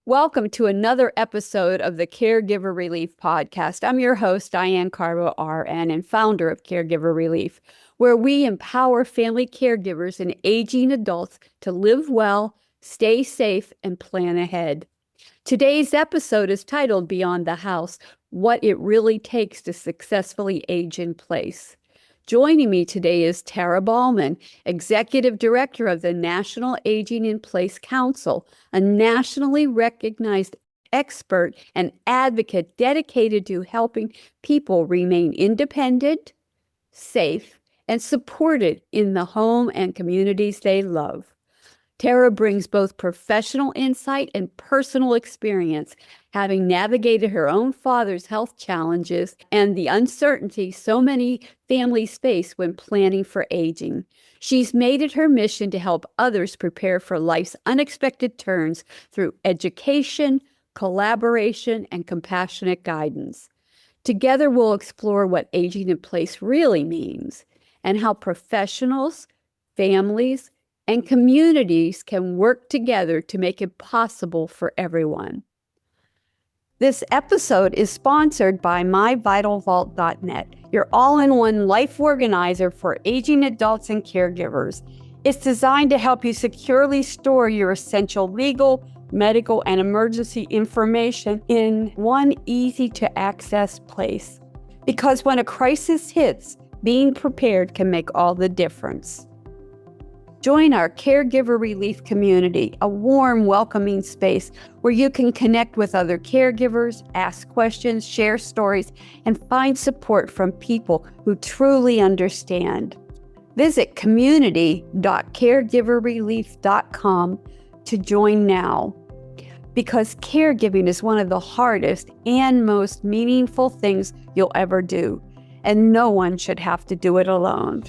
Welcome to another episode of the Caregiver Relief Podcast. I'm your host, Diane Carbo, RN, and founder of Caregiver Relief, where we empower family caregivers and aging adults to live well, stay safe, and plan ahead. Today's episode is titled Beyond the House: What It Really Takes to Successfully Age in Place. Joining me today is Tara Ballman, Executive Director of the National Aging in Place Council, a nationally recognized expert and advocate dedicated to helping people remain independent, safe, and supported in the home and communities they love. Tara brings both professional insight and personal experience, having navigated her own father's health challenges and the uncertainty so many families face when planning for aging. She's made it her mission to help others prepare for life's unexpected turns through education, collaboration, and compassionate guidance. Together, we'll explore what aging in place really means and how professionals, families, and communities can work together to make it possible for everyone. This episode is sponsored by myvitalvault.net, your all-in-one life organizer for aging adults and caregivers. It's designed to help you securely store your essential legal, medical, and emergency information in one easy-to-access place. Because when a crisis hits, being prepared can make all the difference. Join our Caregiver Relief community, a warm, welcoming space where you can connect with other caregivers, ask questions, share stories, and find support from people who truly understand. Visit community.caregiverrelief.com to join now, because caregiving is one of the hardest and most meaningful things you'll ever do, and no one should have to do it alone.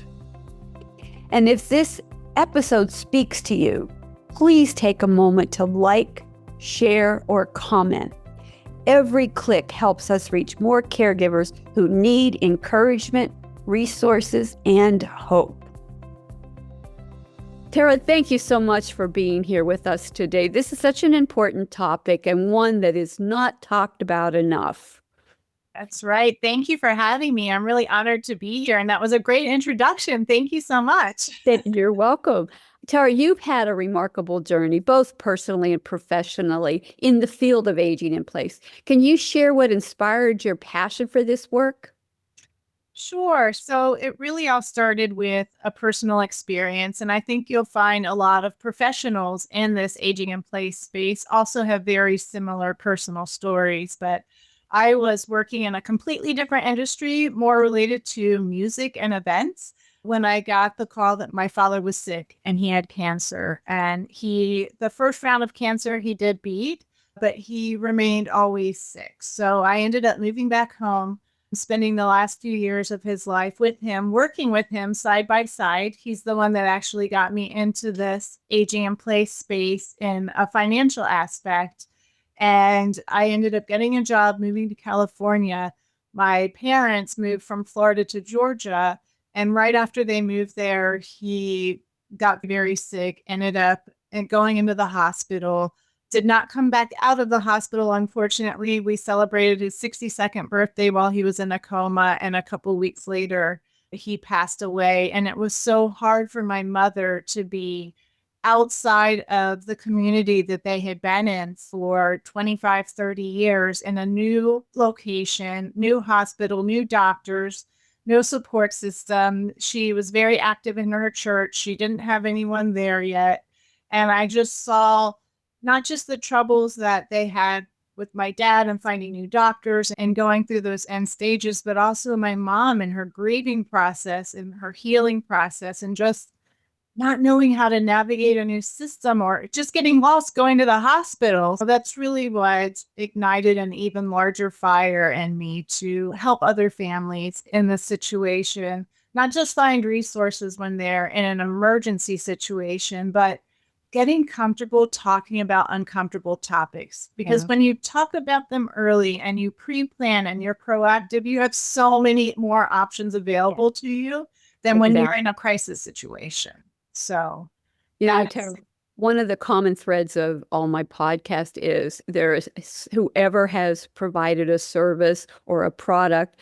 And if this episode speaks to you, please take a moment to like, share, or comment. Every click helps us reach more caregivers who need encouragement, resources, and hope. Tara, thank you so much for being here with us today. This is such an important topic and one that is not talked about enough. That's right. Thank you for having me. I'm really honored to be here. And that was a great introduction. Thank you so much. You're welcome. Tara, you've had a remarkable journey, both personally and professionally, in the field of aging in place. Can you share what inspired your passion for this work? Sure. So it really all started with a personal experience. And I think you'll find a lot of professionals in this aging in place space also have very similar personal stories. But I was working in a completely different industry, more related to music and events, when I got the call that my father was sick and he had cancer. And the first round of cancer, he did beat, but he remained always sick. So I ended up moving back home, spending the last few years of his life with him, working with him side by side. He's the one that actually got me into this aging in place space in a financial aspect. And I ended up getting a job moving to California. My parents moved from Florida to Georgia. And right after they moved there, he got very sick, ended up going into the hospital, did not come back out of the hospital. Unfortunately, we celebrated his 62nd birthday while he was in a coma. And a couple of weeks later, he passed away. And it was so hard for my mother to be outside of the community that they had been in for 25, 30 years in a new location, new hospital, new doctors, no support system. She was very active in her church. She didn't have anyone there yet. And I just saw not just the troubles that they had with my dad and finding new doctors and going through those end stages, but also my mom and her grieving process and her healing process, and just not knowing how to navigate a new system or just getting lost going to the hospital. So that's really what ignited an even larger fire in me to help other families in this situation, not just find resources when they're in an emergency situation, but getting comfortable talking about uncomfortable topics. Because when you talk about them early and you pre-plan and you're proactive, you have so many more options available to you than when you're in a crisis situation. So, Tara, One of the common threads of all my podcast is there is whoever has provided a service or a product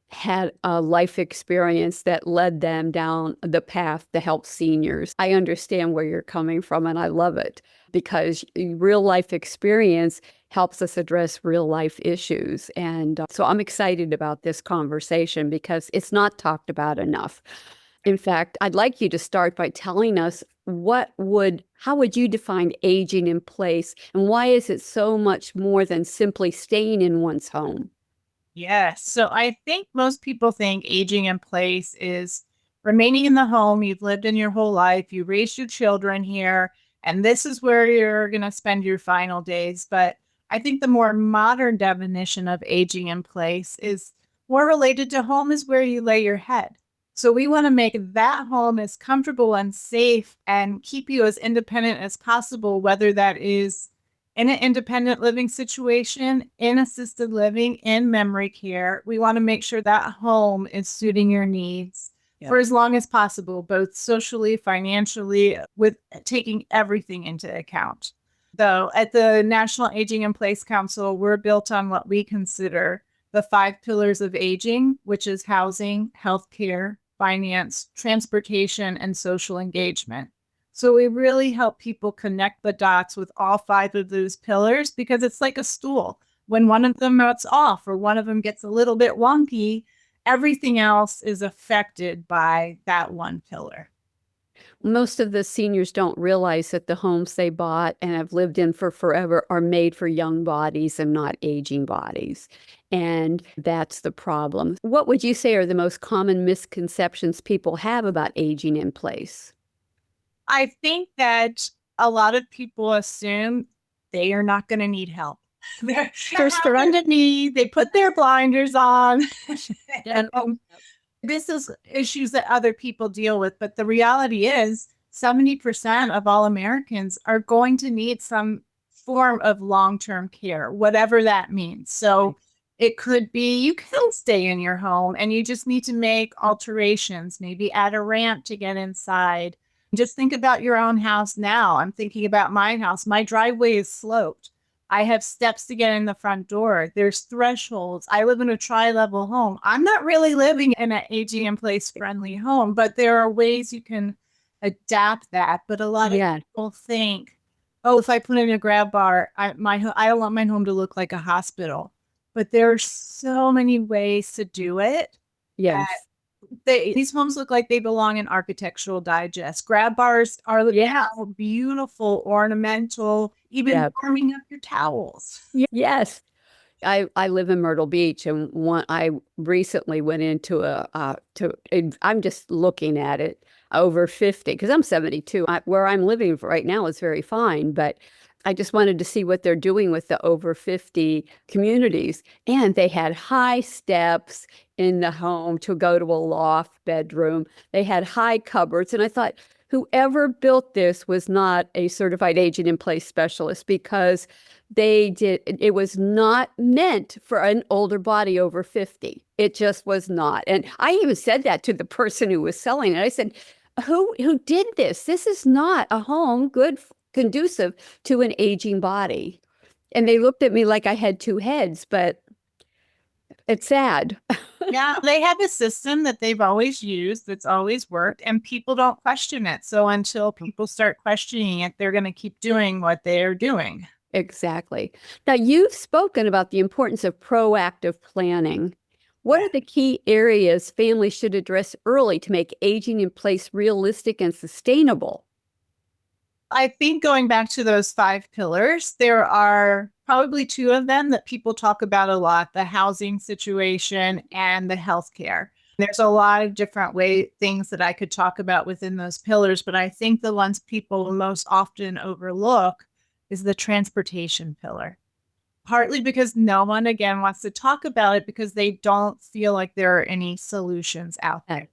had a life experience that led them down the path to help seniors. I understand where you're coming from and I love it because real life experience helps us address real life issues. And so I'm excited about this conversation because it's not talked about enough. In fact, I'd like you to start by telling us how would you define aging in place and why is it so much more than simply staying in one's home? Yes. So I think most people think aging in place is remaining in the home. You've lived in your whole life, you raised your children here, and this is where you're going to spend your final days. But I think the more modern definition of aging in place is more related to home is where you lay your head. So we want to make that home as comfortable and safe and keep you as independent as possible, whether that is in an independent living situation, in assisted living, in memory care. We want to make sure that home is suiting your needs for as long as possible, both socially, financially, with taking everything into account. Though at the National Aging in Place Council, we're built on what we consider the 5 pillars of aging, which is housing, healthcare, finance, transportation, and social engagement. So we really help people connect the dots with all 5 of those pillars because it's like a stool. When one of them is off or one of them gets a little bit wonky, everything else is affected by that one pillar. Most of the seniors don't realize that the homes they bought and have lived in for forever are made for young bodies and not aging bodies. And that's the problem. What would you say are the most common misconceptions people have about aging in place? I think that a lot of people assume they are not going to need help. They're underneath, they put their blinders on. And this is issues that other people deal with. But the reality is 70% of all Americans are going to need some form of long-term care, whatever that means. So it could be you can stay in your home and you just need to make alterations, maybe add a ramp to get inside. Just think about your own house now. I'm thinking about my house. My driveway is sloped. I have steps to get in the front door. There's thresholds. I live in a tri-level home. I'm not really living in an aging in place friendly home, but there are ways you can adapt that. But a lot of people think, oh, if I put in a grab bar, I don't want my home to look like a hospital. But there are so many ways to do it. Yes. These homes look like they belong in Architectural Digest. Grab bars are beautiful, ornamental, even warming up your towels. Yes. I live in Myrtle Beach, and I recently went into I'm just looking at it over 50 because I'm 72. Where I'm living right now is very fine, but I just wanted to see what they're doing with the over 50 communities. And they had high steps in the home to go to a loft bedroom. They had high cupboards, and I thought, whoever built this was not a certified aging in place specialist because it was not meant for an older body over 50. It just was not. And I even said that to the person who was selling it. I said, who did this? This is not a home conducive to an aging body. And they looked at me like I had two heads, but it's sad. Yeah, they have a system that they've always used that's always worked, and people don't question it. So until people start questioning it, they're going to keep doing what they're doing. Exactly. Now, you've spoken about the importance of proactive planning. What are the key areas families should address early to make aging in place realistic and sustainable? I think going back to those 5 pillars, there are probably 2 of them that people talk about a lot, the housing situation and the healthcare. There's a lot of different things that I could talk about within those pillars, but I think the ones people most often overlook is the transportation pillar. Partly because no one, again, wants to talk about it because they don't feel like there are any solutions out there.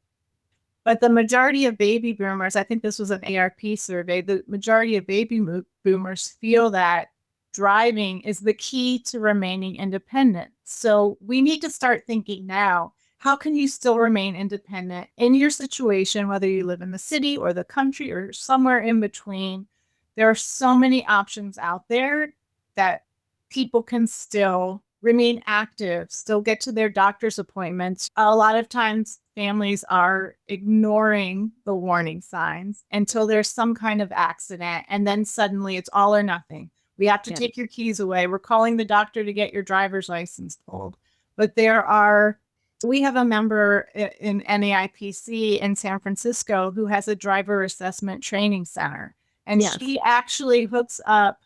But the majority of baby boomers, I think this was an ARP survey, the majority of baby boomers feel that driving is the key to remaining independent. So we need to start thinking now, how can you still remain independent in your situation, whether you live in the city or the country or somewhere in between? There are so many options out there that people can still remain active, still get to their doctor's appointments. A lot of times, families are ignoring the warning signs until there's some kind of accident, and then suddenly it's all or nothing. We have to take your keys away. We're calling the doctor to get your driver's license pulled. But we have a member in NAIPC in San Francisco who has a driver assessment training center. And she actually hooks up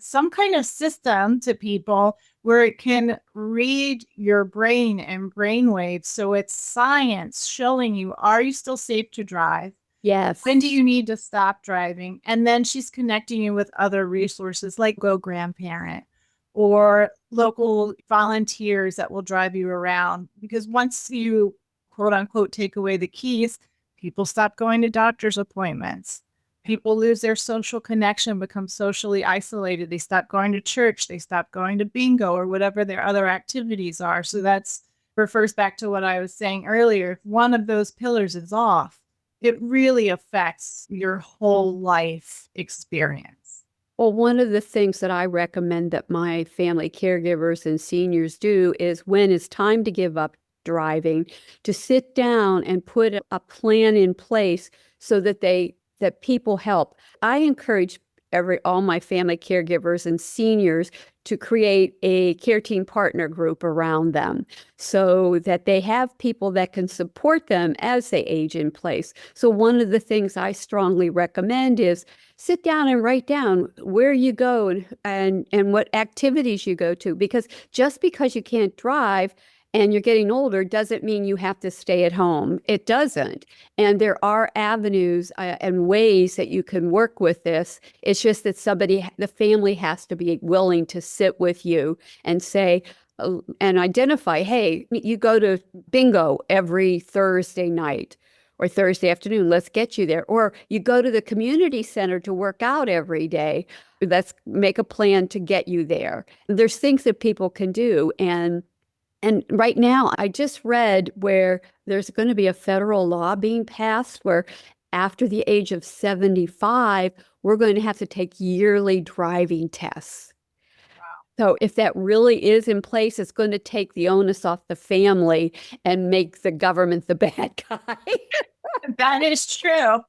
some kind of system to people where it can read your brain and brain waves. So it's science showing you, are you still safe to drive? Yes. When do you need to stop driving? And then she's connecting you with other resources like Go Grandparent or local volunteers that will drive you around. Because once you, quote unquote, take away the keys, people stop going to doctor's appointments. People lose their social connection, become socially isolated. They stop going to church. They stop going to bingo or whatever their other activities are. So that's refers back to what I was saying earlier. If one of those pillars is off, it really affects your whole life experience. Well, one of the things that I recommend that my family caregivers and seniors do is when it's time to give up driving, to sit down and put a plan in place so that people help. I encourage all my family caregivers and seniors to create a care team partner group around them so that they have people that can support them as they age in place. So one of the things I strongly recommend is sit down and write down where you go and what activities you go to, because just because you can't drive and you're getting older doesn't mean you have to stay at home. It doesn't. And there are avenues and ways that you can work with this. It's just that the family has to be willing to sit with you and say, and identify, hey, you go to bingo every Thursday night or Thursday afternoon, let's get you there. Or you go to the community center to work out every day. Let's make a plan to get you there. There's things that people can do. And right now, I just read where there's going to be a federal law being passed where after the age of 75, we're going to have to take yearly driving tests. So if that really is in place, it's going to take the onus off the family and make the government the bad guy. That is true.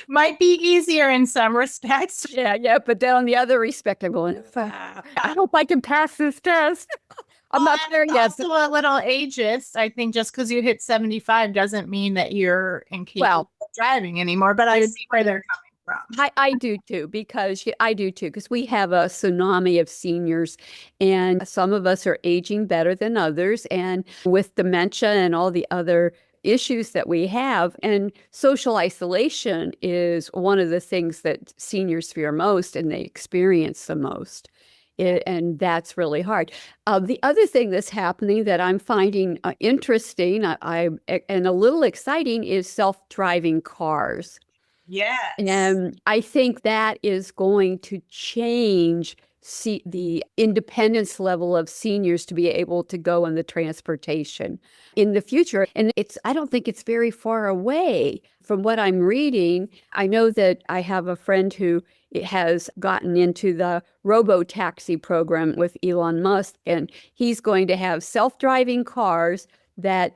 Might be easier in some respects. Yeah. But then on the other respect, I'm going, I hope I can pass this test. I'm not there yet. Also a little ageist. I think just because you hit 75 doesn't mean that you're incapable of driving anymore. But I see where they're coming from. I do too, because we have a tsunami of seniors and some of us are aging better than others. And with dementia and all the other issues that we have, and social isolation is one of the things that seniors fear most and they experience the most. And that's really hard. The other thing that's happening that I'm finding interesting and a little exciting is self-driving cars. Yes. And I think that is going to change the independence level of seniors to be able to go on the transportation in the future. And I don't think it's very far away from what I'm reading. I know that I have a friend who has gotten into the robo-taxi program with Elon Musk, and he's going to have self-driving cars that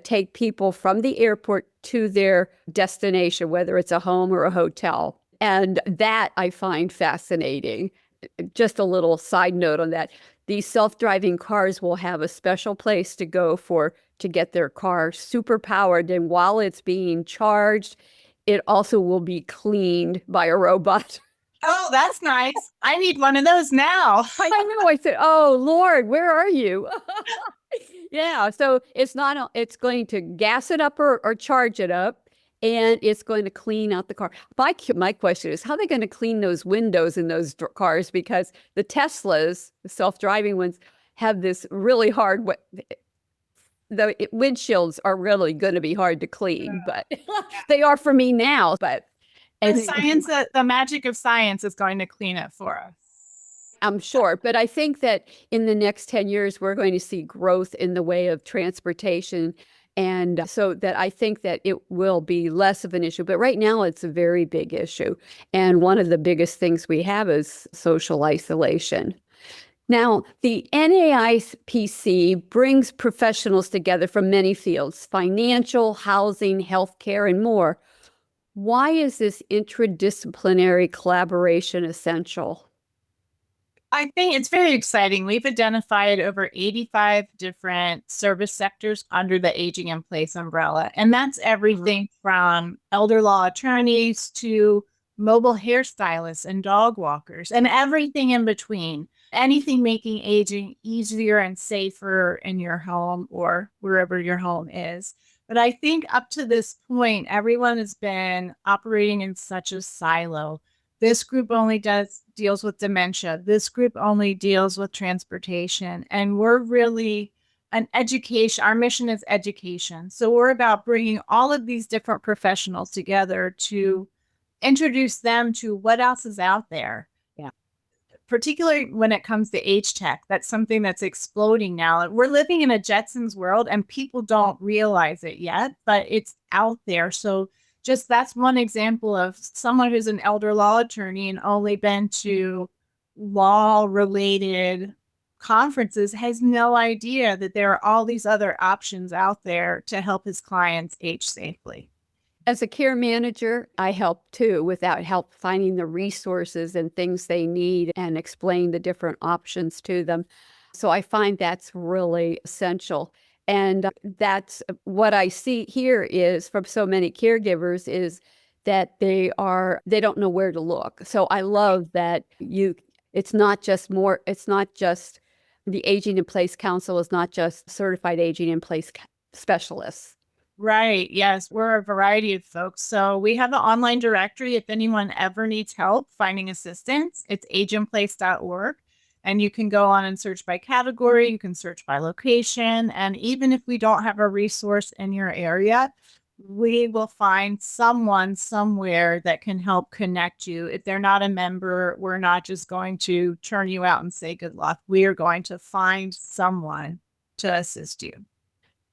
take people from the airport to their destination, whether it's a home or a hotel. And that I find fascinating. Just a little side note on that. These self-driving cars will have a special place to go to get their car super powered. And while it's being charged, it also will be cleaned by a robot. Oh, that's nice. I need one of those now. I know. I said, oh, Lord, where are you? Yeah. So it's going to gas it up or charge it up, and it's going to clean out the car. My question is, how are they going to clean those windows in those cars? Because the Teslas, the self-driving ones, have this really hard the windshields are really going to be hard to clean, but they are for me now. But the magic of science is going to clean it for us. I'm sure. But I think that in the next 10 years, we're going to see growth in the way of transportation And so that I think that it will be less of an issue. But right now, it's a very big issue. And one of the biggest things we have is social isolation. Now, the NAIPC brings professionals together from many fields: financial, housing, healthcare, and more. Why is this interdisciplinary collaboration essential? I think it's very exciting. We've identified over 85 different service sectors under the Aging in Place umbrella. And that's everything from elder law attorneys to mobile hairstylists and dog walkers and everything in between. Anything making aging easier and safer in your home or wherever your home is. But I think up to this point, everyone has been operating in such a silo. This group only deals with dementia. This group only deals with transportation. And we're really an education. Our mission is education. So we're about bringing all of these different professionals together to introduce them to what else is out there. Yeah. Particularly when it comes to age tech, that's something that's exploding now. We're living in a Jetsons world and people don't realize it yet, but it's out there. So just that's one example of someone who's an elder law attorney and only been to law related conferences has no idea that there are all these other options out there to help his clients age safely. As a care manager, I help too without help finding the resources and things they need and explain the different options to them. So I find that's really essential. And that's what I see here is from so many caregivers is that they don't know where to look. So I love that it's not just the Aging in Place Council is not just certified aging in place specialists. Right. Yes. We're a variety of folks. So we have an online directory. If anyone ever needs help finding assistance, it's ageinplace.org. And you can go on and search by category. You can search by location. And even if we don't have a resource in your area, we will find someone somewhere that can help connect you. If they're not a member, we're not just going to turn you out and say good luck. We are going to find someone to assist you.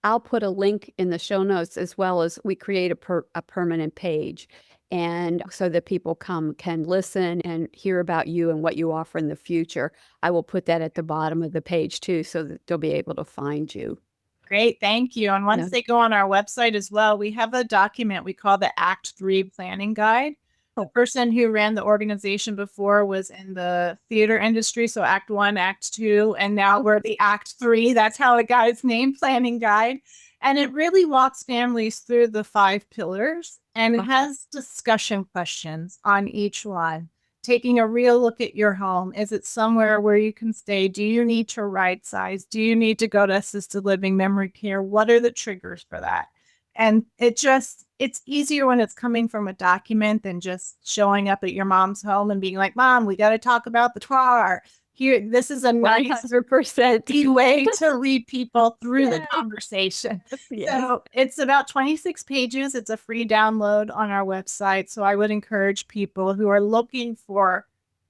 I'll put a link in the show notes as well as we create a permanent page. And so that people can listen and hear about you and what you offer in the future. I will put that at the bottom of the page too, so that they'll be able to find you. Great. Thank you. And once No. they go on our website as well, we have a document we call the Act 3 Planning Guide. The person who ran the organization before was in the theater industry. So Act 1, Act 2, and now we're the Act 3. That's how it got its name, Planning Guide. And it really walks families through the 5 pillars and it has discussion questions on each one. Taking a real look at your home. Is it somewhere where you can stay? Do you need to right size? Do you need to go to assisted living, memory care? What are the triggers for that? And it's easier when it's coming from a document than just showing up at your mom's home and being like, Mom, we got to talk about the TWAR. Here, this is a nice 100% way to lead people through the conversation. Yes. So it's about 26 pages. It's a free download on our website. So I would encourage people who are looking for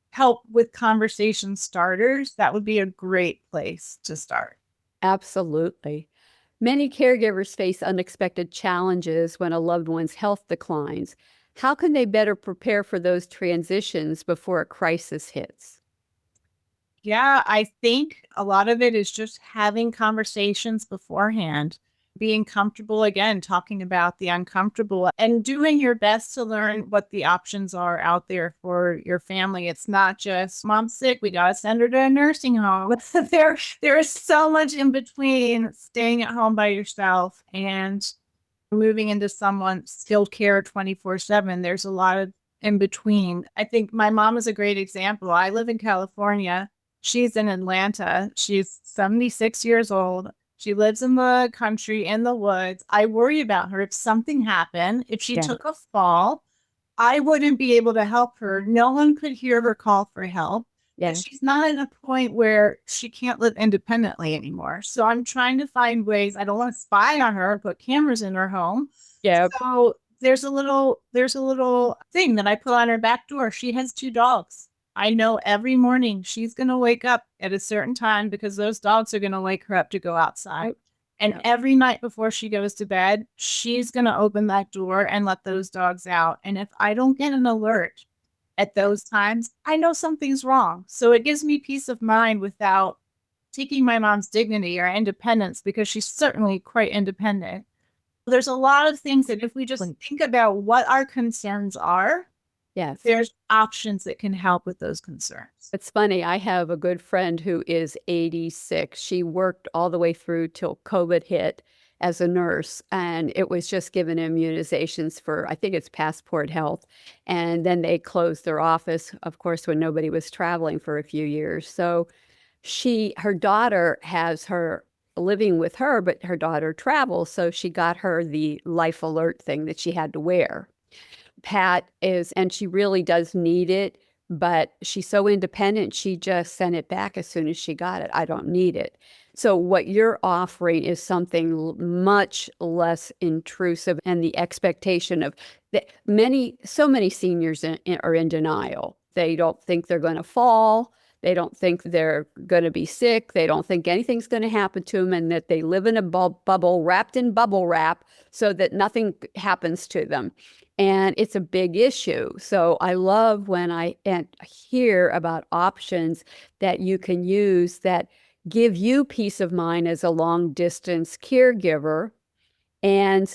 help with conversation starters. That would be a great place to start. Absolutely. Many caregivers face unexpected challenges when a loved one's health declines. How can they better prepare for those transitions before a crisis hits? Yeah, I think a lot of it is just having conversations beforehand, being comfortable, again, talking about the uncomfortable and doing your best to learn what the options are out there for your family. It's not just mom's sick, we got to send her to a nursing home. There is so much in between staying at home by yourself and moving into someone's skilled care 24/7. There's a lot of in between. I think my mom is a great example. I live in California. She's in Atlanta. She's 76 years old. She lives in the country, in the woods. I worry about her. If something happened, if she took a fall, I wouldn't be able to help her. No one could hear her call for help. And she's not at a point where she can't live independently anymore. So I'm trying to find ways. I don't want to spy on her, put cameras in her home. Yeah. So there's a little thing that I put on her back door. She has 2 dogs. I know every morning she's going to wake up at a certain time because those dogs are going to wake her up to go outside. And every night before she goes to bed, she's going to open that door and let those dogs out. And if I don't get an alert at those times, I know something's wrong. So it gives me peace of mind without taking my mom's dignity or independence, because she's certainly quite independent. There's a lot of things that if we just think about what our concerns are, Yes. there's options that can help with those concerns. It's funny. I have a good friend who is 86. She worked all the way through till COVID hit as a nurse, and it was just given immunizations for, I think it's Passport Health. And then they closed their office, of course, when nobody was traveling for a few years. So her daughter has her living with her, but her daughter travels. So she got her the Life Alert thing that she had to wear. Pat is, and she really does need it, but she's so independent, she just sent it back as soon as she got it. I don't need it. So what you're offering is something much less intrusive, and the expectation of that so many seniors are in denial. They don't think they're going to fall. They don't think they're going to be sick. They don't think anything's going to happen to them, and that they live in a bubble wrapped in bubble wrap so that nothing happens to them. And it's a big issue. So I love when I hear about options that you can use that give you peace of mind as a long distance caregiver, and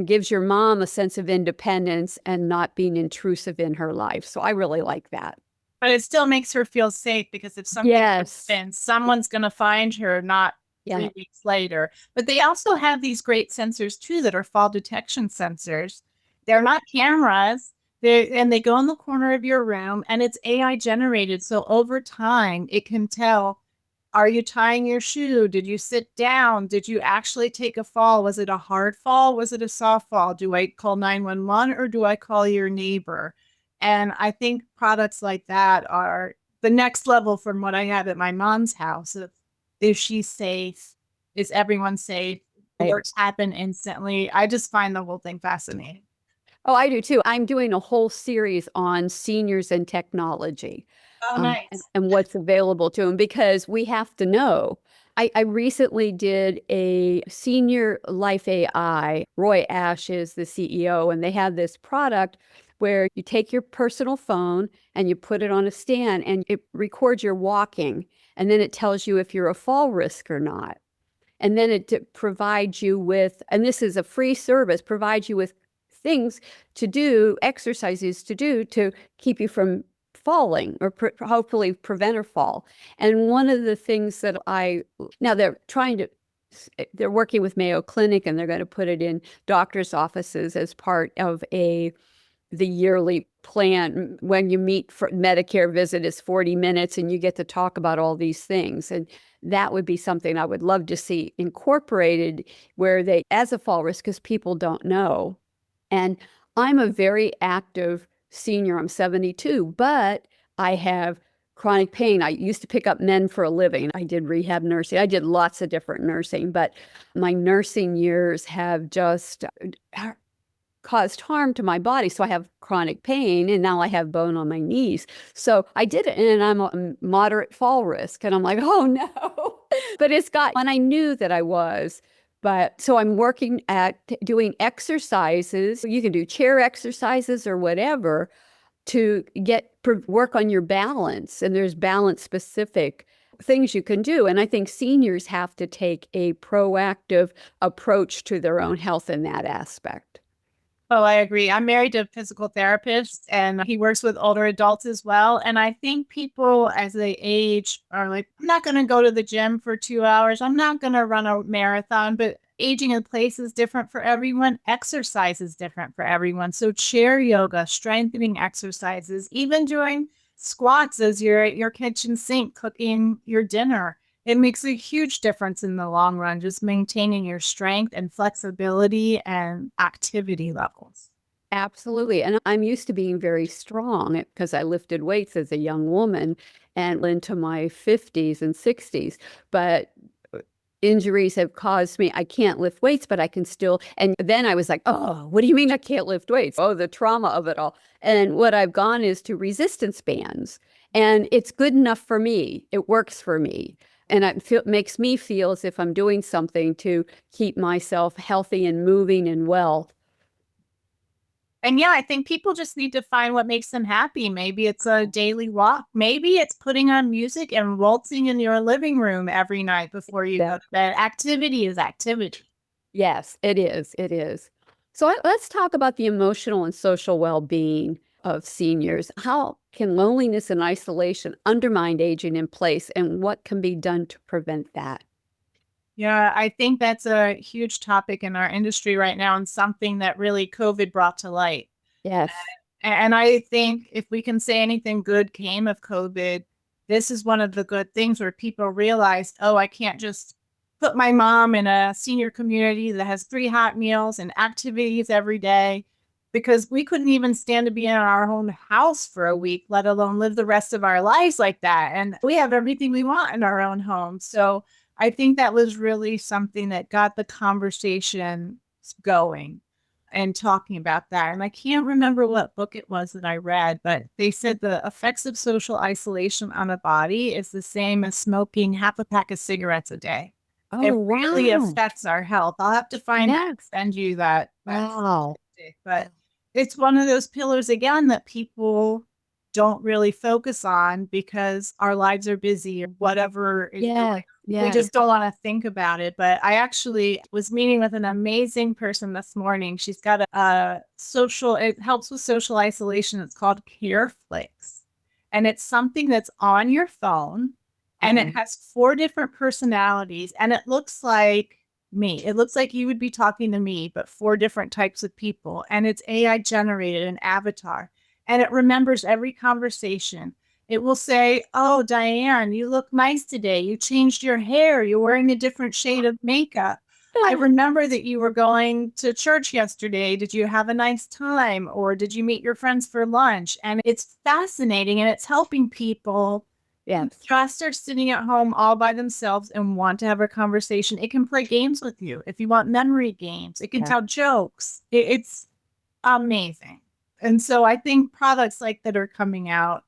gives your mom a sense of independence and not being intrusive in her life. So I really like that. But it still makes her feel safe, because if something Yes. happens, someone's going to find her, not Yeah. 3 weeks later. But they also have these great sensors too that are fall detection sensors. They're not cameras. They go in the corner of your room, and it's AI generated. So over time, it can tell, are you tying your shoe? Did you sit down? Did you actually take a fall? Was it a hard fall? Was it a soft fall? Do I call 911 or do I call your neighbor? And I think products like that are the next level from what I have at my mom's house. Is she safe? Is everyone safe? Alerts happen instantly. I just find the whole thing fascinating. Oh, I do too. I'm doing a whole series on seniors and technology. Oh, nice. And what's available to them, because we have to know. I recently did a Senior Life AI. Roy Ash is the CEO, and they have this product where you take your personal phone and you put it on a stand and it records your walking, and then it tells you if you're a fall risk or not. And then it provides you with, and this is a free service, provides you with things to do, exercises to do to keep you from falling, or hopefully prevent a fall. And one of the things that now they're working with Mayo Clinic, and they're going to put it in doctors' offices as part of the yearly plan. When you meet for Medicare visit is 40 minutes, and you get to talk about all these things. And that would be something I would love to see incorporated, where they, as a fall risk, because people don't know. And I'm a very active senior. I'm 72, but I have chronic pain. I used to pick up men for a living. I did rehab nursing. I did lots of different nursing, but my nursing years have just caused harm to my body. So I have chronic pain, and now I have bone on my knees. So I did it, and I'm a moderate fall risk. And I'm like, oh no. But and I knew that I was. But so I'm working at doing exercises. You can do chair exercises or whatever to work on your balance. And there's balance specific things you can do. And I think seniors have to take a proactive approach to their own health in that aspect. Oh, I agree. I'm married to a physical therapist, and he works with older adults as well. And I think people, as they age, are like, I'm not going to go to the gym for 2 hours. I'm not going to run a marathon. But aging in place is different for everyone. Exercise is different for everyone. So chair yoga, strengthening exercises, even doing squats as you're at your kitchen sink cooking your dinner. It makes a huge difference in the long run, just maintaining your strength and flexibility and activity levels. Absolutely. And I'm used to being very strong because I lifted weights as a young woman and into my 50s and 60s. But injuries have caused me, I can't lift weights, but I can still. And then I was like, oh, what do you mean I can't lift weights? Oh, the trauma of it all. And what I've gone is to resistance bands. And it's good enough for me. It works for me. And it makes me feel as if I'm doing something to keep myself healthy and moving and well. And yeah, I think people just need to find what makes them happy. Maybe it's a daily walk. Maybe it's putting on music and waltzing in your living room every night before you go to bed. Activity is activity. Yes, it is. It is. So let's talk about the emotional and social well-being of seniors. How can loneliness and isolation undermine aging in place, and what can be done to prevent that? Yeah, I think that's a huge topic in our industry right now and something that really COVID brought to light. Yes. And I think if we can say anything good came of COVID, this is one of the good things where people realized, oh, I can't just put my mom in a senior community that has 3 hot meals and activities every day, because we couldn't even stand to be in our own house for a week, let alone live the rest of our lives like that. And we have everything we want in our own home. So I think that was really something that got the conversation going and talking about that. And I can't remember what book it was that I read, but they said the effects of social isolation on a body is the same as smoking half a pack of cigarettes a day. Oh, It really wow. affects our health. I'll have to find that and Yes. send you that Wow. statistic. But it's one of those pillars again that people don't really focus on because our lives are busy or whatever is Yeah. we Yeah. just don't want to think about it. But I actually was meeting with an amazing person this morning. She's got a social, it helps with social isolation. It's called CareFlix. And it's something that's on your phone and it has 4 different personalities. And it looks like me. It looks like you would be talking to me, but 4 different types of people. And it's AI generated, an avatar. And it remembers every conversation. It will say, oh, Diane, you look nice today. You changed your hair. You're wearing a different shade of makeup. I remember that you were going to church yesterday. Did you have a nice time? Or did you meet your friends for lunch? And it's fascinating and it's helping people who Yes. just are sitting at home all by themselves and want to have a conversation. It can play games with you if you want memory games. It can Yeah. tell jokes. It's amazing. And so I think products like that are coming out,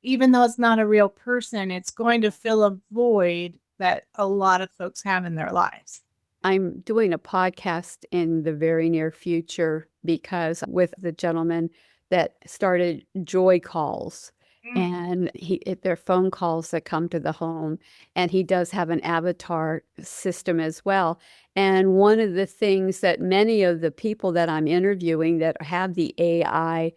even though it's not a real person, it's going to fill a void that a lot of folks have in their lives. I'm doing a podcast in the very near future because with the gentleman that started Joy Calls, Mm. and they're phone calls that come to the home, and he does have an avatar system as well. And one of the things that many of the people that I'm interviewing that have the AI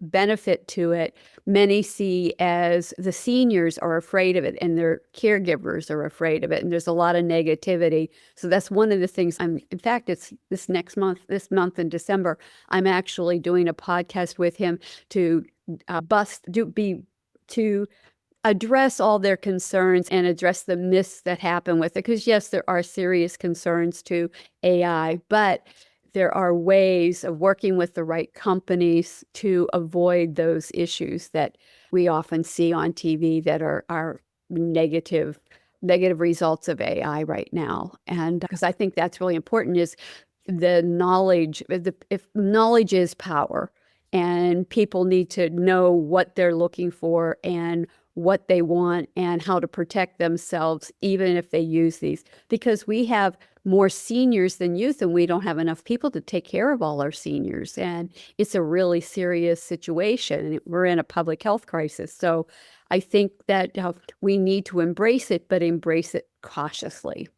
benefit to it, many see as the seniors are afraid of it and their caregivers are afraid of it. And there's a lot of negativity. So that's one of the things in fact, it's this month in December, I'm actually doing a podcast with him to to address all their concerns and address the myths that happen with it. Because yes, there are serious concerns to AI, but there are ways of working with the right companies to avoid those issues that we often see on TV that are negative results of AI right now. And because I think that's really important is the knowledge, if knowledge is power, and people need to know what they're looking for and what they want and how to protect themselves, even if they use these. Because we have more seniors than youth, and we don't have enough people to take care of all our seniors. And it's a really serious situation. We're in a public health crisis. So I think that we need to embrace it, but embrace it cautiously.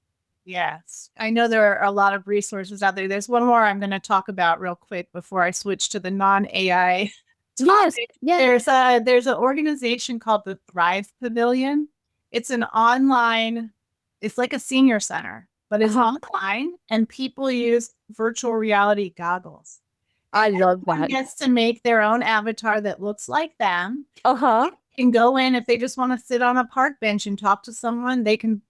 Yes. I know there are a lot of resources out there. There's one more I'm going to talk about real quick before I switch to the non-AI Yes, topic. yes. There's an organization called the Thrive Pavilion. It's an online, it's like a senior center, but it's online and people use virtual reality goggles. I love Everyone that. gets to make their own avatar that looks like them. Uh-huh. Can go in if they just want to sit on a park bench and talk to someone, they can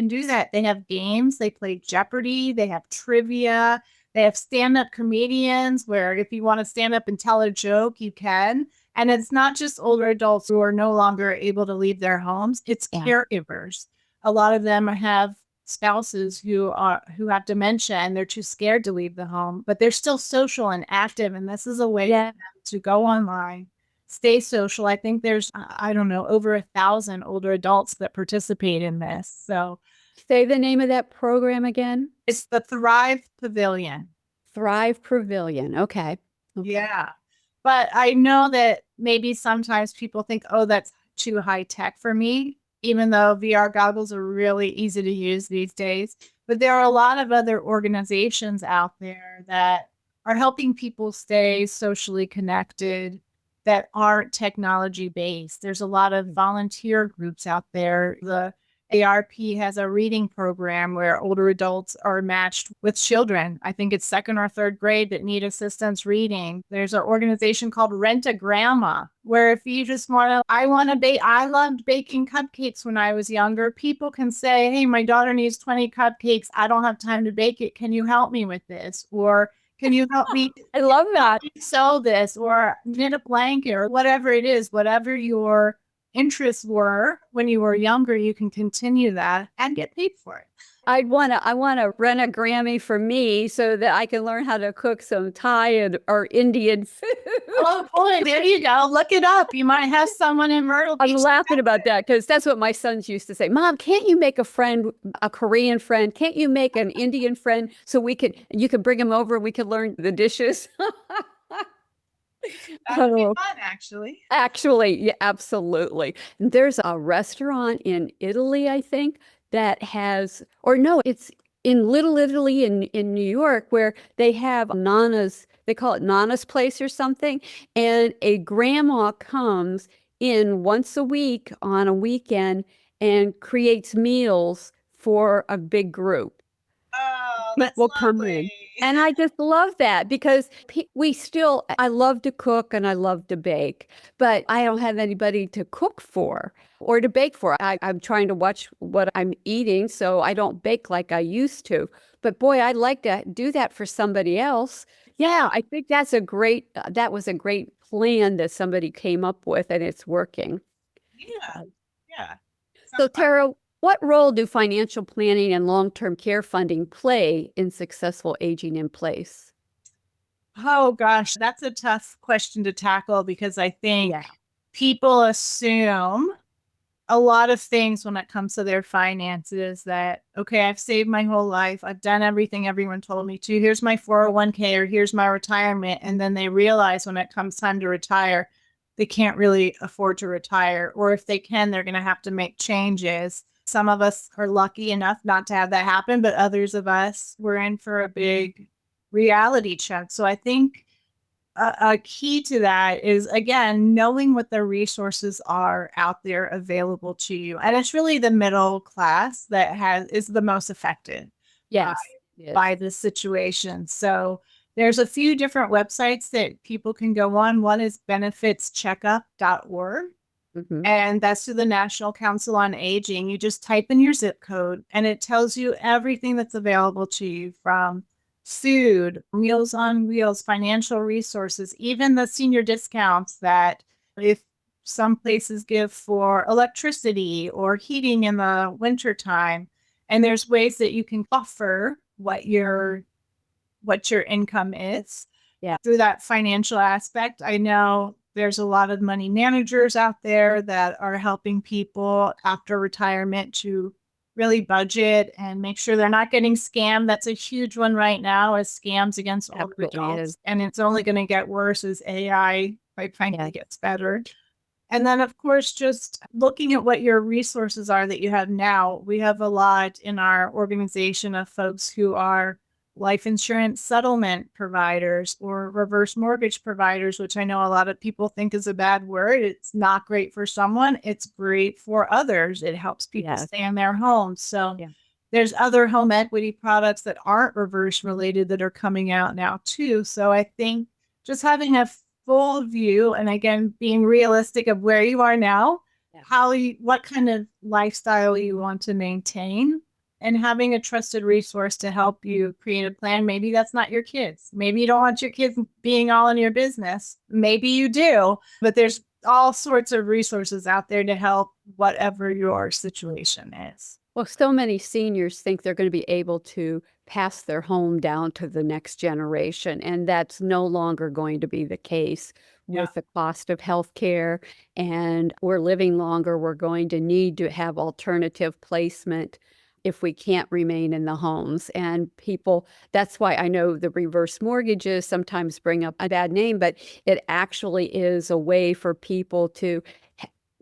do that. They have games, they play Jeopardy, they have trivia, they have stand-up comedians where if you want to stand up and tell a joke, you can. And it's not just older adults who are no longer able to leave their homes, it's caregivers. A lot of them have spouses who have dementia and they're too scared to leave the home, but they're still social and active. And this is a way for them to go online stay social. I think there's, I don't know, over 1,000 older adults that participate in this. So Say the name of that program again. it's the Thrive Pavilion. Thrive Pavilion. Okay. Okay. Yeah. But I know that maybe sometimes people think, oh, that's too high tech for me, even though VR goggles are really easy to use these days. But there are a lot of other organizations out there that are helping people stay socially connected that aren't technology based. There's a lot of volunteer groups out there. The ARP has a reading program where older adults are matched with children. I think it's second or third grade that need assistance reading. There's an organization called Rent a Grandma, where if you just want to, I want to bake, I loved baking cupcakes when I was younger. People can say, hey, my daughter needs 20 cupcakes. I don't have time to bake it. Can you help me with this? Or can you help me I love that. sew this or knit a blanket or whatever it is, whatever your interests were when you were younger, you can continue that and get paid for it. I want to rent a Grammy for me so that I can learn how to cook some Thai or Indian food. Oh boy, there you go. Look it up. You might have someone in Myrtle Beach. I'm laughing about that because that's what my sons used to say. Mom, can't you make a friend, a Korean friend? Can't you make an Indian friend so you can bring him over and we can learn the dishes? That would be Oh, fun, actually. actually, yeah, absolutely. There's a restaurant in Italy, I think, that has, or no, it's in Little Italy in New York where they have Nana's, they call it Nana's Place or something. And a grandma comes in once a week on a weekend and creates meals for a big group Oh, that that's will come in. lovely. And I just love that because I love to cook and I love to bake, but I don't have anybody to cook for or to bake for. I'm trying to watch what I'm eating so I don't bake like I used to. But boy, I'd like to do that for somebody else. Yeah, I think that was a great plan that somebody came up with and it's working. Yeah, yeah. So, Sounds fun. Tara, what role do financial planning and long-term care funding play in successful aging in place? Oh gosh, that's a tough question to tackle because I think Yeah. people assume a lot of things when it comes to their finances that, okay, I've saved my whole life. I've done everything everyone told me to. Here's my 401k or here's my retirement. And then they realize when it comes time to retire, they can't really afford to retire. Or if they can, they're going to have to make changes. Some of us are lucky enough not to have that happen, but others of us, we're in for a big reality check. So I think a key to that is again knowing what the resources are out there available to you, and it's really the middle class that has is the most affected by Yes. Yes. by this situation. So there's a few different websites that people can go on. One is benefitscheckup.org, Hmm. and that's through the National Council on Aging. You just type in your zip code and it tells you everything that's available to you from food, Meals on Wheels, financial resources, even the senior discounts that if some places give for electricity or heating in the wintertime. And there's ways that you can buffer what your income is Yeah. through that financial aspect. I know there's a lot of money managers out there that are helping people after retirement to really budget and make sure they're not getting scammed. That's a huge one right now is scams against older Absolutely adults. is. And it's only going to get worse as AI, quite frankly, Yeah. gets better. And then, of course, just looking at what your resources are that you have now. We have a lot in our organization of folks who are life insurance settlement providers or reverse mortgage providers, which I know a lot of people think is a bad word. It's not great for someone, it's great for others. It helps people Yes. stay in their homes. So Yeah. there's other home equity products that aren't reverse related that are coming out now, too. So I think just having a full view and again being realistic of where you are now, Yeah. what kind of lifestyle you want to maintain, and having a trusted resource to help you create a plan. Maybe that's not your kids. Maybe you don't want your kids being all in your business. Maybe you do, but there's all sorts of resources out there to help whatever your situation is. Well, so many seniors think they're going to be able to pass their home down to the next generation, and that's no longer going to be the case Yeah. with the cost of healthcare. And we're living longer. We're going to need to have alternative placement if we can't remain in the homes. And people, that's why I know the reverse mortgages sometimes bring up a bad name, but it actually is a way for people to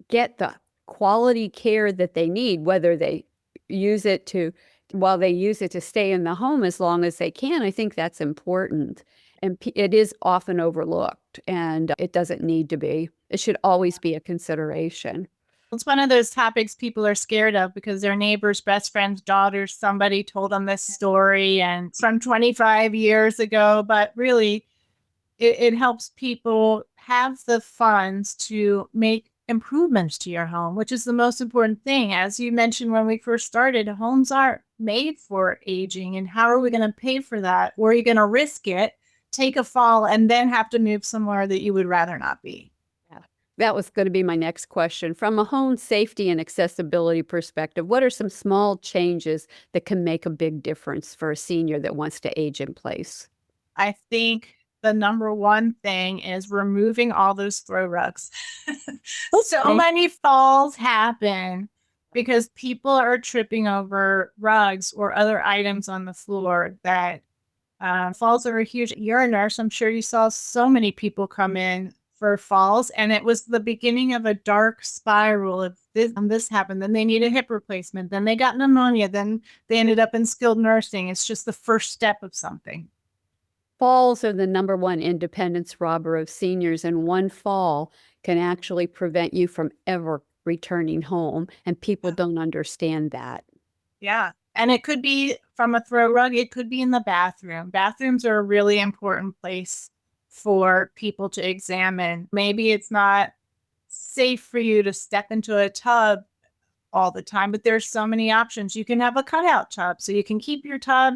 get the quality care that they need, whether they use it to while they use it to stay in the home as long as they can. I think that's important. And it is often overlooked, and it doesn't need to be. It should always be a consideration. It's one of those topics people are scared of because their neighbor's best friend's daughter, somebody told them this story and it's from 25 years ago. But really, it helps people have the funds to make improvements to your home, which is the most important thing. As you mentioned when we first started, homes aren't made for aging. And how are we going to pay for that? Or are you going to risk it, take a fall, and then have to move somewhere that you would rather not be? Yeah. That was going to be my next question. From a home safety and accessibility perspective, what are some small changes that can make a big difference for a senior that wants to age in place? I think the number one thing is removing all those throw rugs. So Okay. many falls happen because people are tripping over rugs or other items on the floor that falls are a huge. You're a nurse. I'm sure you saw so many people come in for falls, and it was the beginning of a dark spiral. If this happened, then they need a hip replacement, then they got pneumonia, then they ended up in skilled nursing. It's just the first step of something. Falls are the number one independence robber of seniors, and one fall can actually prevent you from ever returning home. And people don't understand that. Yeah. And it could be from a throw rug, it could be in the bathroom. Bathrooms are a really important place for people to examine. Maybe it's not safe for you to step into a tub all the time, but there's so many options. You can have a cutout tub, so you can keep your tub.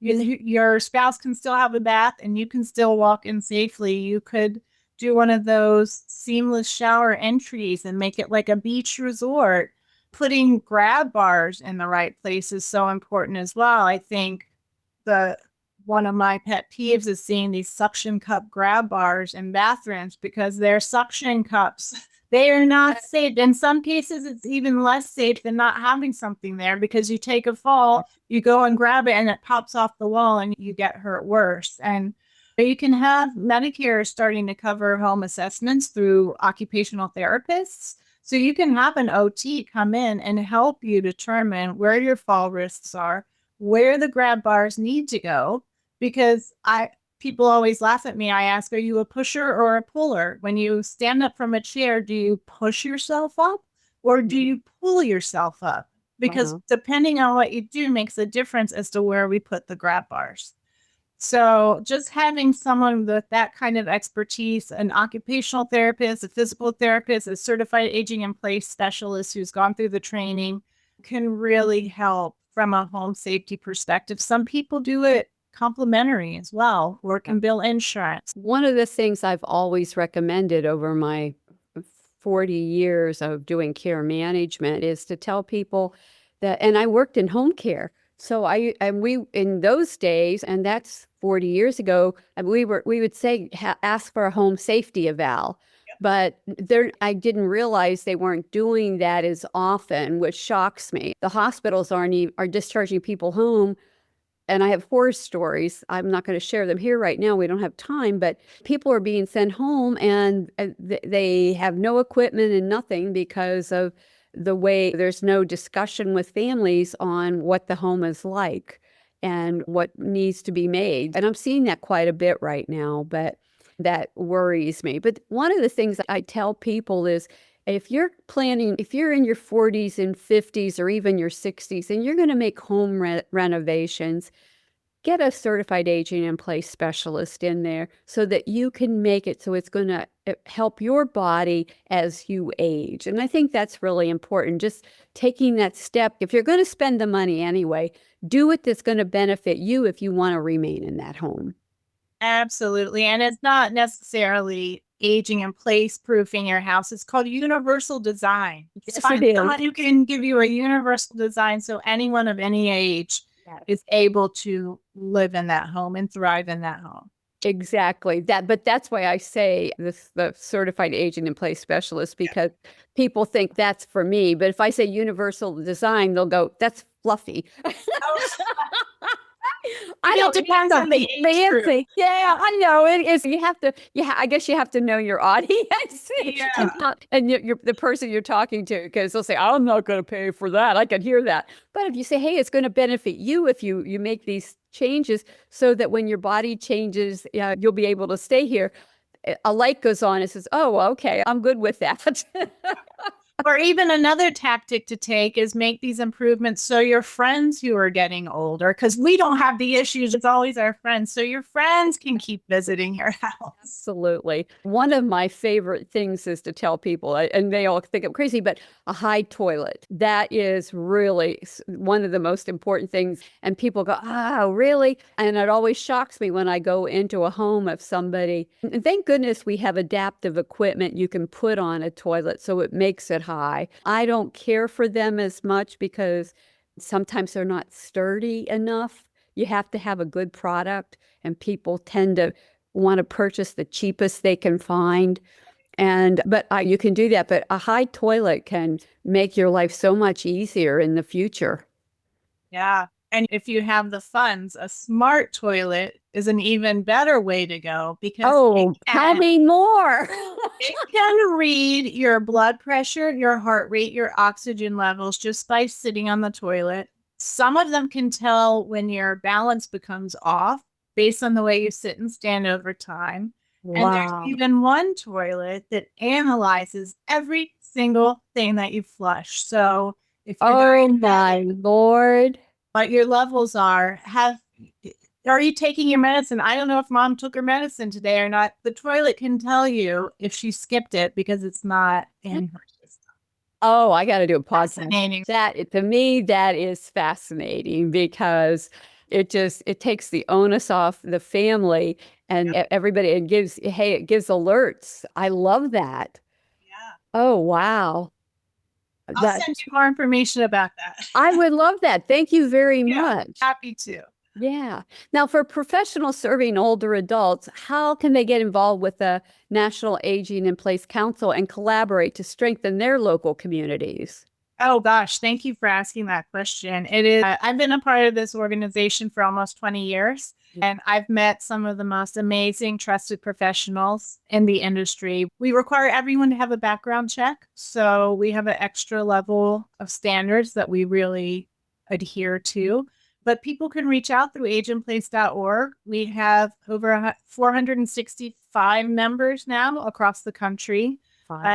Your spouse can still have a bath and you can still walk in safely. You could do one of those seamless shower entries and make it like a beach resort. Putting grab bars in the right place is so important as well. I think the one of my pet peeves is seeing these suction cup grab bars in bathrooms because they're suction cups. They are not safe. In some cases, it's even less safe than not having something there because you take a fall, you go and grab it, and it pops off the wall and you get hurt worse. And you can have Medicare starting to cover home assessments through occupational therapists. So you can have an OT come in and help you determine where your fall risks are, where the grab bars need to go, because people always laugh at me. I ask, are you a pusher or a puller? When you stand up from a chair, do you push yourself up or do you pull yourself up? Because depending on what you do makes a difference as to where we put the grab bars. So just having someone with that kind of expertise, an occupational therapist, a physical therapist, a certified aging in place specialist who's gone through the training can really help from a home safety perspective. Some people do it complimentary as well, or can bill insurance. One of the things I've always recommended over my 40 years of doing care management is to tell people that, and I worked in home care. So we, in those days, and that's 40 years ago, we would say, ask for a home safety eval. But I didn't realize they weren't doing that as often, which shocks me. The hospitals are discharging people home, and I have horror stories. I'm not going to share them here right now. We don't have time, but people are being sent home and they have no equipment and nothing because of the way there's no discussion with families on what the home is like and what needs to be made. And I'm seeing that quite a bit right now, but that worries me. But one of the things I tell people is, if you're in your 40s and 50s or even your 60s and you're going to make home renovations, get a certified aging in place specialist in there so that you can make it so it's going to help your body as you age. And I think that's really important. Just taking that step. If you're going to spend the money anyway, do it that's going to benefit you if you want to remain in that home. Absolutely. And it's not necessarily aging in place proofing your house. It's called universal design. Yes, So I it is. thought you can give you a universal design so anyone of any age is able to live in that home and thrive in that home. Exactly that, but that's why I say the certified aging in place specialist, because people think that's for me. But if I say universal design, they'll go, "That's fluffy." I It depends on the age group. fancy. Yeah, I know it is. You have to. Yeah, I guess you have to know your audience. Yeah. And you're the person you're talking to, because they'll say, "I'm not going to pay for that." I can hear that. But if you say, "Hey, it's going to benefit you if you make these changes, so that when your body changes, you'll be able to stay here." A light goes on and says, "Oh, okay, I'm good with that." Or even another tactic to take is make these improvements so your friends who are getting older, because we don't have the issues, it's always our friends. So your friends can keep visiting your house. Absolutely. One of my favorite things is to tell people, and they all think I'm crazy, but a high toilet. That is really one of the most important things. And people go, "Oh, really?" And it always shocks me when I go into a home of somebody. And thank goodness we have adaptive equipment you can put on a toilet so it makes it high. I don't care for them as much because sometimes they're not sturdy enough. You have to have a good product, and people tend to want to purchase the cheapest they can find. But you can do that. But a high toilet can make your life so much easier in the future. Yeah. And if you have the funds, a smart toilet is an even better way to go because Oh, tell me more. it can read your blood pressure, your heart rate, your oxygen levels just by sitting on the toilet. Some of them can tell when your balance becomes off based on the way you sit and stand over time. And there's Wow. even one toilet that analyzes every single thing that you flush. So if you're Oh my Lord. what your levels are you taking your medicine? I don't know if mom took her medicine today or not. The toilet can tell you if she skipped it because it's not in her system. Oh, I got to do a podcast. Fascinating. That to me, that is fascinating because it takes the onus off the family and everybody. It gives, hey, it gives alerts. I love that. Yeah. Oh, wow. I'll send you more information about that. I would love that. Thank you very much. Happy to. Yeah. Now, for professionals serving older adults, how can they get involved with the National Aging in Place Council and collaborate to strengthen their local communities? Oh gosh, thank you for asking that question. It is, I've been a part of this organization for almost 20 years, and I've met some of the most amazing, trusted professionals in the industry. We require everyone to have a background check. So we have an extra level of standards that we really adhere to. But people can reach out through ageinplace.org. We have over 465 members now across the country.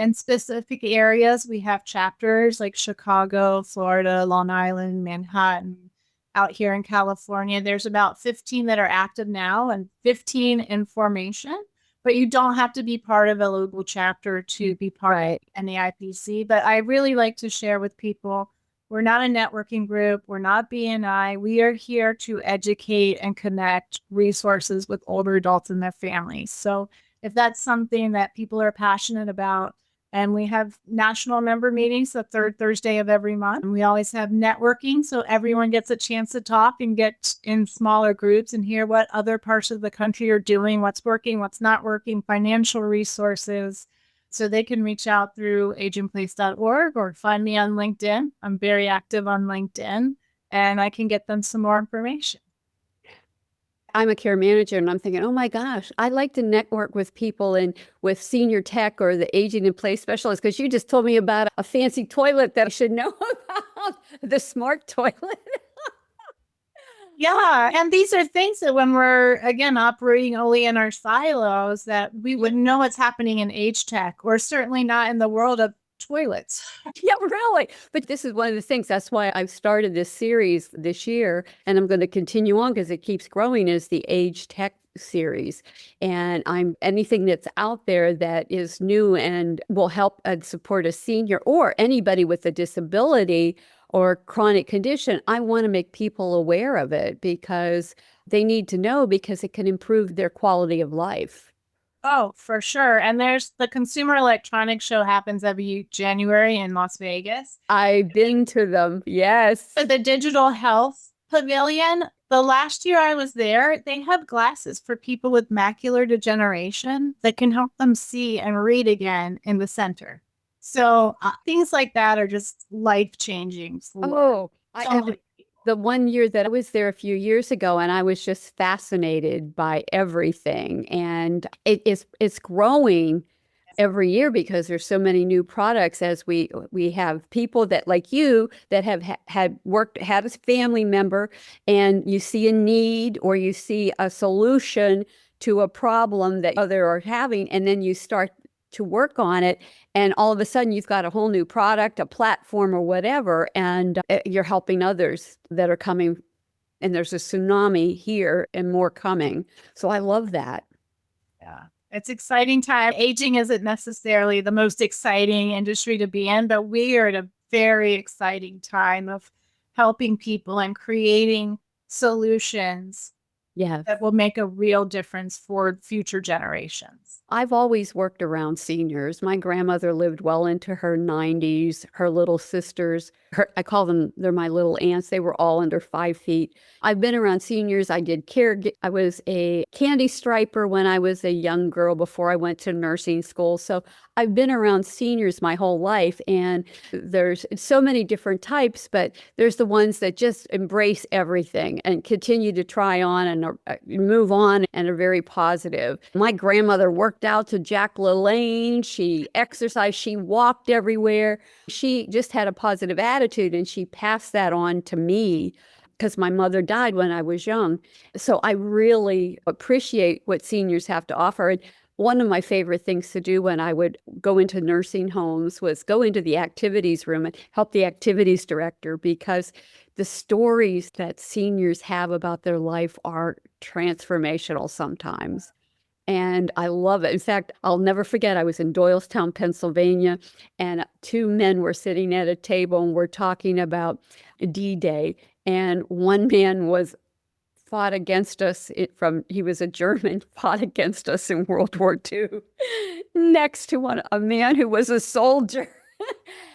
In specific areas, we have chapters like Chicago, Florida, Long Island, Manhattan. Out here in California, there's about 15 that are active now and 15 in formation. But you don't have to be part of a local chapter to be part of NAIPC. But I really like to share with people, we're not a networking group. We're not BNI. We are here to educate and connect resources with older adults and their families. So if that's something that people are passionate about, and we have national member meetings the third Thursday of every month. And we always have networking, so everyone gets a chance to talk and get in smaller groups and hear what other parts of the country are doing, what's working, what's not working, financial resources. So they can reach out through ageinplace.org or find me on LinkedIn. I'm very active on LinkedIn, and I can get them some more information. I'm a care manager and I'm thinking, oh my gosh, I like to network with people and with senior tech or the aging in place specialist, because you just told me about a fancy toilet that I should know about, the smart toilet. Yeah. And these are things that when we're, again, operating only in our silos, that we wouldn't know what's happening in age tech, or certainly not in the world of toilets. Yeah, really. But this is one of the things. That's why I've started this series this year, and I'm going to continue on because it keeps growing, is the Age Tech series. And I'm anything that's out there that is new and will help and support a senior or anybody with a disability or chronic condition. I want to make people aware of it because they need to know, because it can improve their quality of life. Oh, for sure. And there's the Consumer Electronics Show happens every January in Las Vegas. I've been to them. Yes. For the Digital Health Pavilion, the last year I was there, they have glasses for people with macular degeneration that can help them see and read again in the center. So things like that are just life changing for Oh, so I many people. the one year that I was there a few years ago, and I was just fascinated by everything. And it's growing every year because there's so many new products as we have people that like you that have had worked had a family member and you see a need or you see a solution to a problem that other are having and then you start to work on it and all of a sudden you've got a whole new product, a platform or whatever, and you're helping others that are coming and there's a tsunami here and more coming. So I love that. Yeah. It's exciting time. Aging isn't necessarily the most exciting industry to be in, but we are at a very exciting time of helping people and creating solutions Yes. that will make a real difference for future generations. I've always worked around seniors. My grandmother lived well into her 90s. Her little sisters, I call them, they're my little aunts. They were all under 5 feet. I've been around seniors. I did care. I was a candy striper when I was a young girl before I went to nursing school. So I've been around seniors my whole life. And there's so many different types, but there's the ones that just embrace everything and continue to try on and move on and are very positive. My grandmother worked out to Jack LaLanne. She exercised. She walked everywhere. She just had a positive attitude and she passed that on to me because my mother died when I was young. So I really appreciate what seniors have to offer. And one of my favorite things to do when I would go into nursing homes was go into the activities room and help the activities director because the stories that seniors have about their life are transformational sometimes. And I love it. In fact, I'll never forget, I was in Doylestown, Pennsylvania, and two men were sitting at a table and we're talking about D-Day. And one man was fought against us he was a German, fought against us in World War II, next to a man who was a soldier.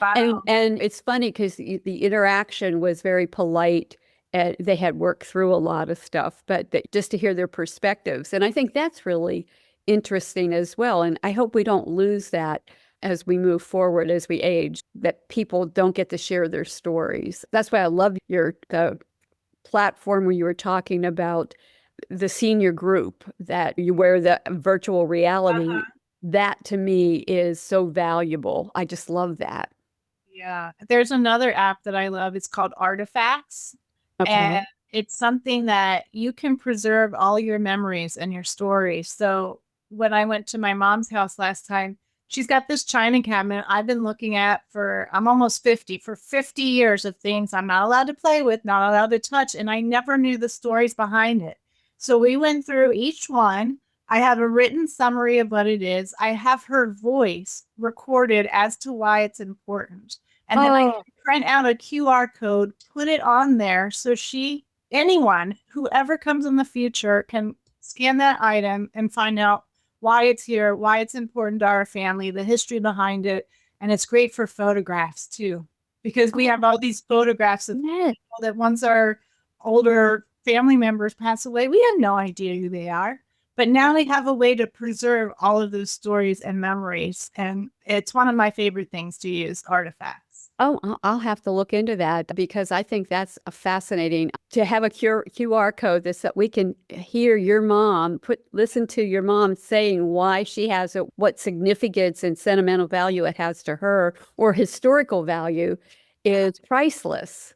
Wow. And it's funny because the interaction was very polite. And they had worked through a lot of stuff, but just to hear their perspectives. And I think that's really interesting as well. And I hope we don't lose that as we move forward, as we age, that people don't get to share their stories. That's why I love the platform where you were talking about the senior group that you wear the virtual reality. That to me is so valuable. I just love that. Yeah. There's another app that I love. It's called Artifacts. And Okay. it's something that you can preserve all your memories and your stories. So when I went to my mom's house last time, she's got this china cabinet I've been looking at I'm almost 50, for 50 years of things I'm not allowed to play with, not allowed to touch. And I never knew the stories behind it. So we went through each one. I have a written summary of what it is. I have her voice recorded as to why it's important. And then I Oh, print out a QR code, put it on there so anyone, whoever comes in the future can scan that item and find out why it's here, why it's important to our family, the history behind it. And it's great for photographs too, because we have all these photographs of yes. people that once our older family members pass away, we had no idea who they are. But now they have a way to preserve all of those stories and memories. And it's one of my favorite things to use, artifacts. Oh, I'll have to look into that because I think that's a fascinating to have a QR code that we can hear your mom listen to your mom saying why she has it, what significance and sentimental value it has to her or historical value is priceless.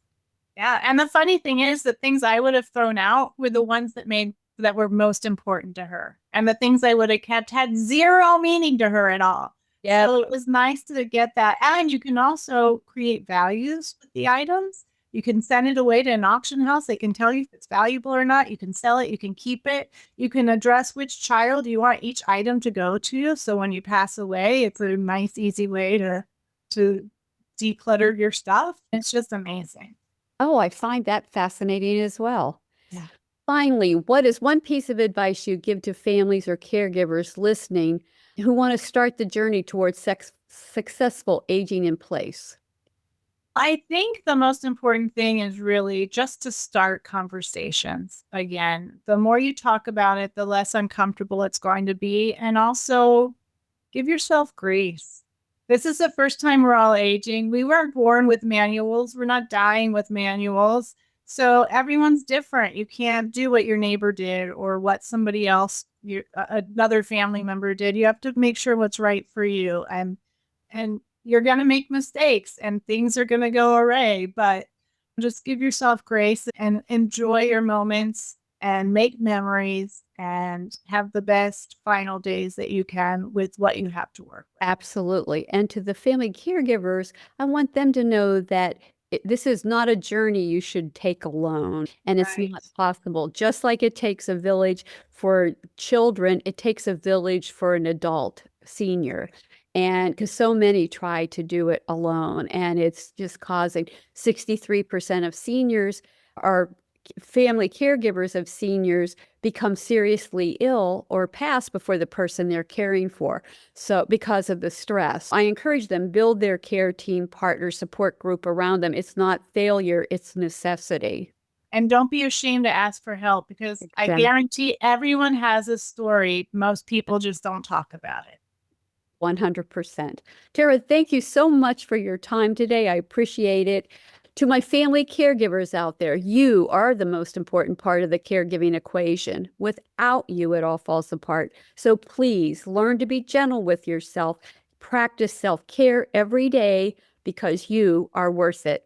Yeah. And the funny thing is, the things I would have thrown out were the ones that were most important to her. And the things I would have kept had zero meaning to her at all. Yeah. So it was nice to get that. And you can also create values with the items. You can send it away to an auction house. They can tell you if it's valuable or not. You can sell it. You can keep it. You can address which child you want each item to go to. So when you pass away, it's a nice, easy way to declutter your stuff. It's just amazing. Oh, I find that fascinating as well. Yeah. Finally, what is one piece of advice you give to families or caregivers listening who want to start the journey towards successful aging in place? I think the most important thing is really just to start conversations. Again, the more you talk about it, the less uncomfortable it's going to be. And also give yourself grace. This is the first time we're all aging. We weren't born with manuals, we're not dying with manuals. So everyone's different. You can't do what your neighbor did or what somebody else, another family member did. You have to make sure what's right for you. And you're going to make mistakes and things are going to go awry, but just give yourself grace and enjoy your moments and make memories and have the best final days that you can with what you have to work with. Absolutely. And to the family caregivers, I want them to know that this is not a journey you should take alone. And it's Right. not possible. Just like it takes a village for children, it takes a village for an adult senior. And because so many try to do it alone, and it's just causing 63% of seniors are family caregivers of seniors become seriously ill or pass before the person they're caring for. So, because of the stress, I encourage them build their care team, partner, support group around them. It's not failure, it's necessity. And don't be ashamed to ask for help because I Exactly. guarantee everyone has a story. Most people just don't talk about it. 100%. Tara, thank you so much for your time today. I appreciate it. To my family caregivers out there, you are the most important part of the caregiving equation. Without you, it all falls apart. So please learn to be gentle with yourself. Practice self care every day because you are worth it.